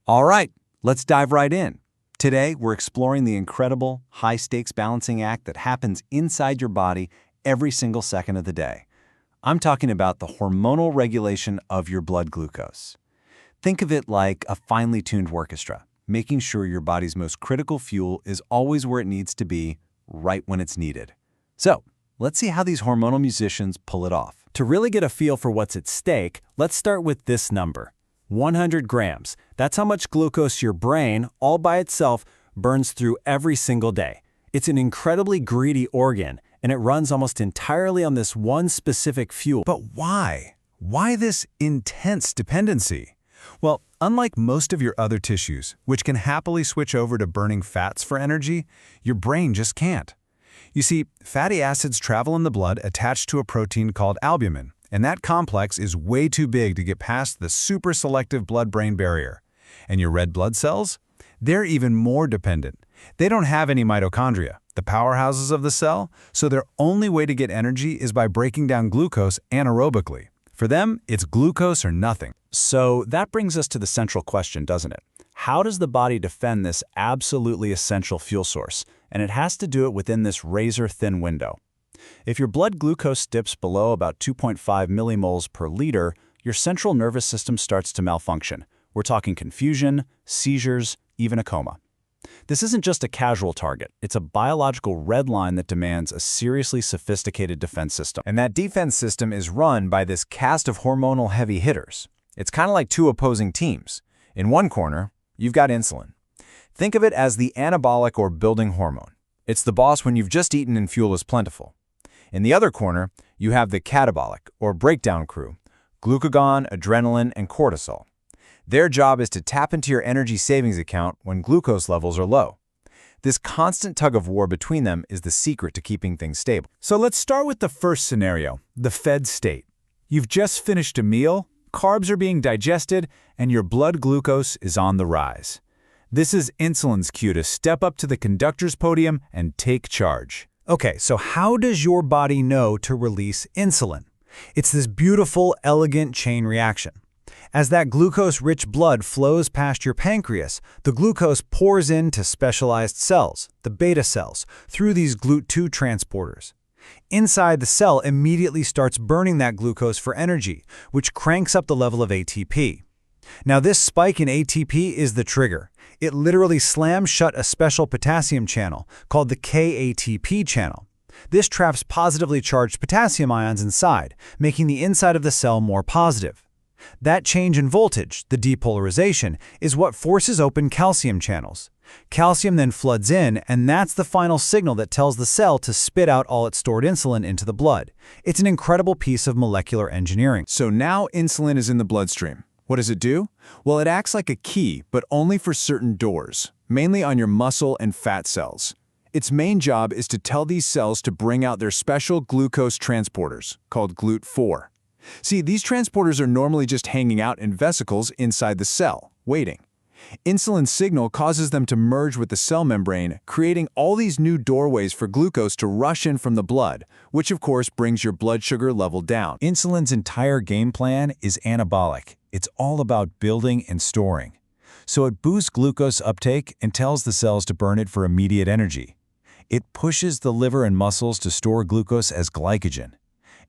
All right, let's dive right in. Today, we're exploring the incredible, high-stakes balancing act that happens inside your body every single second of the day. I'm talking about the hormonal regulation of your blood glucose. Think of it like a finely tuned orchestra, making sure your body's most critical fuel is always where it needs to be, right when it's needed. So, let's see how these hormonal musicians pull it off. To really get a feel for what's at stake, let's start with this number. 100 grams. That's how much glucose your brain, all by itself, burns through every single day. It's an incredibly greedy organ, and it runs almost entirely on this one specific fuel. But why? Why this intense dependency? Well, unlike most of your other tissues, which can happily switch over to burning fats for energy, your brain just can't. You see, fatty acids travel in the blood attached to a protein called albumin, and that complex is way too big to get past the super selective blood-brain barrier. And your red blood cells? They're even more dependent. They don't have any mitochondria, the powerhouses of the cell, so their only way to get energy is by breaking down glucose anaerobically. For them, it's glucose or nothing. So that brings us to the central question, doesn't it? How does the body defend this absolutely essential fuel source? And it has to do it within this razor-thin window. If your blood glucose dips below about 2.5 millimoles per liter, your central nervous system starts to malfunction. We're talking confusion, seizures, even a coma. This isn't just a casual target. It's a biological red line that demands a seriously sophisticated defense system. And that defense system is run by this cast of hormonal heavy hitters. It's kind of like two opposing teams. In one corner, you've got insulin. Think of it as the anabolic or building hormone. It's the boss when you've just eaten and fuel is plentiful. In the other corner, you have the catabolic or breakdown crew, glucagon, adrenaline, and cortisol. Their job is to tap into your energy savings account when glucose levels are low. This constant tug of war between them is the secret to keeping things stable. So let's start with the first scenario, the fed state. You've just finished a meal, carbs are being digested, and your blood glucose is on the rise. This is insulin's cue to step up to the conductor's podium and take charge. Okay, so how does your body know to release insulin? It's this beautiful, elegant chain reaction. As that glucose-rich blood flows past your pancreas, the glucose pours into specialized cells, the beta cells, through these GLUT2 transporters. Inside, the cell immediately starts burning that glucose for energy, which cranks up the level of ATP. Now, this spike in ATP is the trigger. It literally slams shut a special potassium channel called the KATP channel. This traps positively charged potassium ions inside, making the inside of the cell more positive. That change in voltage, the depolarization, is what forces open calcium channels. Calcium then floods in, and that's the final signal that tells the cell to spit out all its stored insulin into the blood. It's an incredible piece of molecular engineering. So now insulin is in the bloodstream. What does it do? Well, it acts like a key, but only for certain doors, mainly on your muscle and fat cells. Its main job is to tell these cells to bring out their special glucose transporters, called GLUT4. See, these transporters are normally just hanging out in vesicles inside the cell, waiting. Insulin's signal causes them to merge with the cell membrane, creating all these new doorways for glucose to rush in from the blood, which of course brings your blood sugar level down. Insulin's entire game plan is anabolic. It's all about building and storing. So it boosts glucose uptake and tells the cells to burn it for immediate energy. It pushes the liver and muscles to store glucose as glycogen.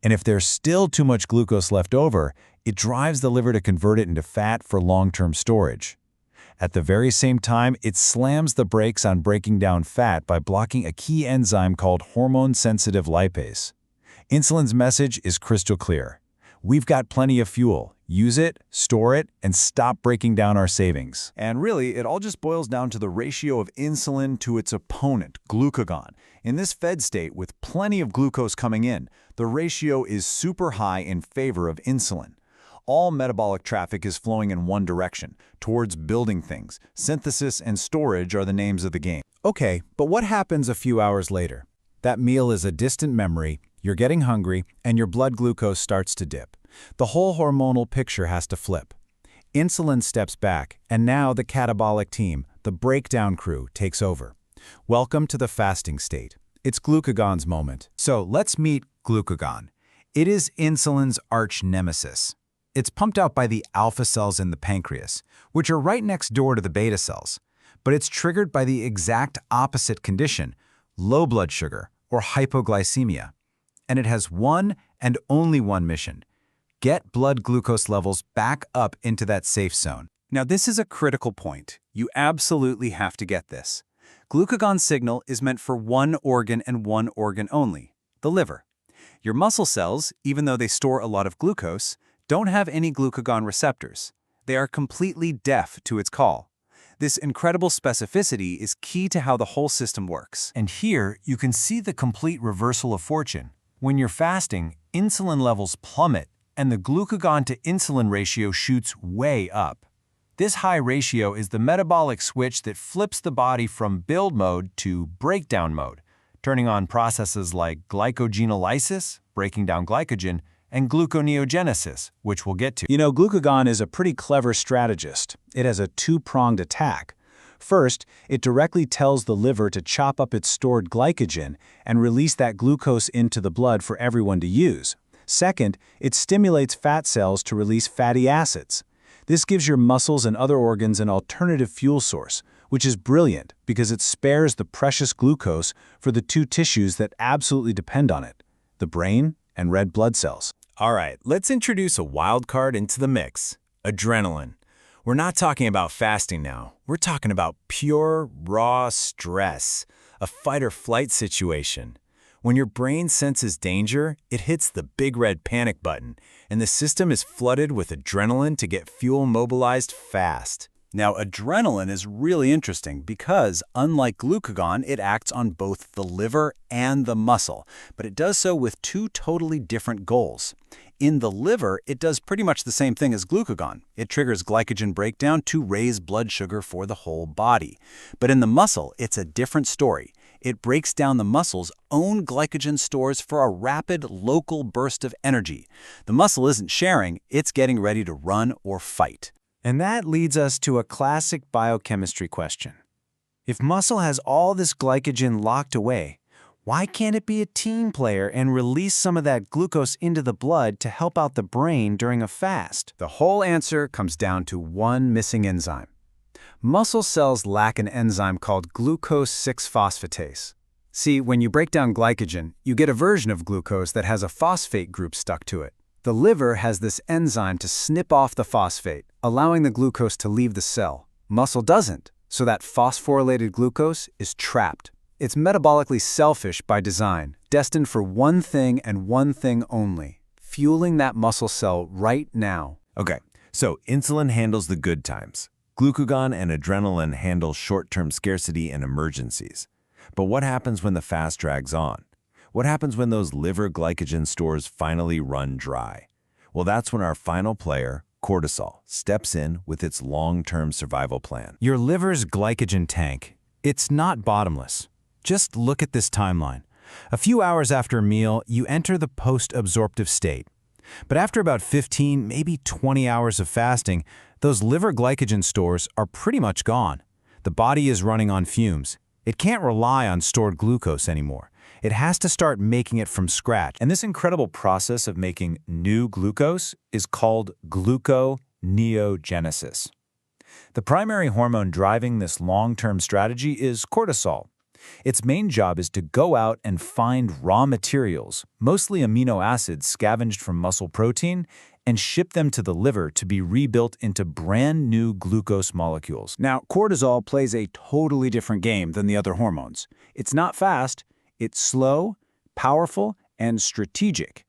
And if there's still too much glucose left over, it drives the liver to convert it into fat for long-term storage. At the very same time, it slams the brakes on breaking down fat by blocking a key enzyme called hormone-sensitive lipase. Insulin's message is crystal clear. We've got plenty of fuel. Use it, store it, and stop breaking down our savings. And really, it all just boils down to the ratio of insulin to its opponent, glucagon. In this fed state, with plenty of glucose coming in, the ratio is super high in favor of insulin. All metabolic traffic is flowing in one direction, towards building things. Synthesis and storage are the names of the game. Okay, but what happens a few hours later? That meal is a distant memory, you're getting hungry, and your blood glucose starts to dip. The whole hormonal picture has to flip. Insulin steps back, and now the catabolic team, the breakdown crew, takes over. Welcome to the fasting state. It's glucagon's moment. So let's meet glucagon. It is insulin's arch nemesis. It's pumped out by the alpha cells in the pancreas, which are right next door to the beta cells. But it's triggered by the exact opposite condition, low blood sugar, or hypoglycemia. And it has one and only one mission: get blood glucose levels back up into that safe zone. Now, this is a critical point. You absolutely have to get this. Glucagon's signal is meant for one organ and one organ only, the liver. Your muscle cells, even though they store a lot of glucose, don't have any glucagon receptors. They are completely deaf to its call. This incredible specificity is key to how the whole system works. And here, you can see the complete reversal of fortune. When you're fasting, insulin levels plummet, and the glucagon to insulin ratio shoots way up. This high ratio is the metabolic switch that flips the body from build mode to breakdown mode, turning on processes like glycogenesis, breaking down glycogen, and gluconeogenesis, which we'll get to. You know, glucagon is a pretty clever strategist. It has a two-pronged attack. First, it directly tells the liver to chop up its stored glycogen and release that glucose into the blood for everyone to use. Second, it stimulates fat cells to release fatty acids. This gives your muscles and other organs an alternative fuel source, which is brilliant because it spares the precious glucose for the two tissues that absolutely depend on it, the brain and red blood cells. All right, let's introduce a wild card into the mix: adrenaline. We're not talking about fasting now. We're talking about pure, raw stress, a fight-or-flight situation. When your brain senses danger, it hits the big red panic button, and the system is flooded with adrenaline to get fuel mobilized fast. Now, adrenaline is really interesting because, unlike glucagon, it acts on both the liver and the muscle, but it does so with two totally different goals. In the liver, it does pretty much the same thing as glucagon. It triggers glycogen breakdown to raise blood sugar for the whole body. But in the muscle, it's a different story. It breaks down the muscle's own glycogen stores for a rapid, local burst of energy. The muscle isn't sharing, it's getting ready to run or fight. And that leads us to a classic biochemistry question. If muscle has all this glycogen locked away, why can't it be a team player and release some of that glucose into the blood to help out the brain during a fast? The whole answer comes down to one missing enzyme. Muscle cells lack an enzyme called glucose 6-phosphatase. See, when you break down glycogen, you get a version of glucose that has a phosphate group stuck to it. The liver has this enzyme to snip off the phosphate, allowing the glucose to leave the cell. Muscle doesn't, so that phosphorylated glucose is trapped. It's metabolically selfish by design, destined for one thing and one thing only: fueling that muscle cell right now. Okay, so insulin handles the good times. Glucagon and adrenaline handle short-term scarcity and emergencies. But what happens when the fast drags on? What happens when those liver glycogen stores finally run dry? Well, that's when our final player, cortisol, steps in with its long-term survival plan. Your liver's glycogen tank, it's not bottomless. Just look at this timeline. A few hours after a meal, you enter the post-absorptive state. But after about 15, maybe 20 hours of fasting, those liver glycogen stores are pretty much gone. The body is running on fumes. It can't rely on stored glucose anymore. It has to start making it from scratch. And this incredible process of making new glucose is called gluconeogenesis. The primary hormone driving this long-term strategy is cortisol. Its main job is to go out and find raw materials, mostly amino acids scavenged from muscle protein, and ship them to the liver to be rebuilt into brand new glucose molecules. Now, cortisol plays a totally different game than the other hormones. It's not fast, it's slow, powerful, and strategic.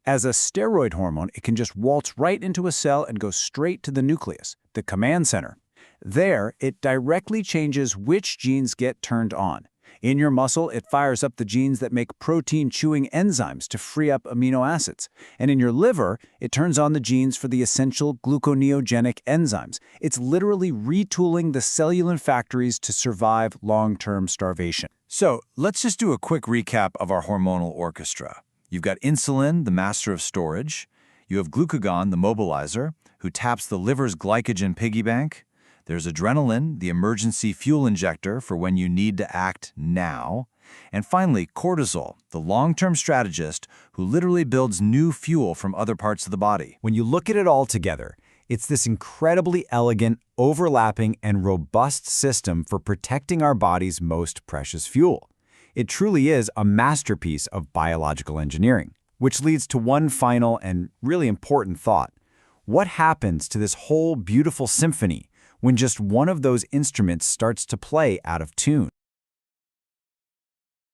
As a steroid hormone, it can just waltz right into a cell and go straight to the nucleus, the command center. There, it directly changes which genes get turned on. In your muscle, it fires up the genes that make protein-chewing enzymes to free up amino acids. And in your liver, it turns on the genes for the essential gluconeogenic enzymes. It's literally retooling the cellular factories to survive long-term starvation. So let's just do a quick recap of our hormonal orchestra. You've got insulin, the master of storage. You have glucagon, the mobilizer, who taps the liver's glycogen piggy bank. There's adrenaline, the emergency fuel injector for when you need to act now. And finally, cortisol, the long-term strategist who literally builds new fuel from other parts of the body. When you look at it all together, it's this incredibly elegant, overlapping, and robust system for protecting our body's most precious fuel. It truly is a masterpiece of biological engineering, which leads to one final and really important thought. What happens to this whole beautiful symphony when just one of those instruments starts to play out of tune?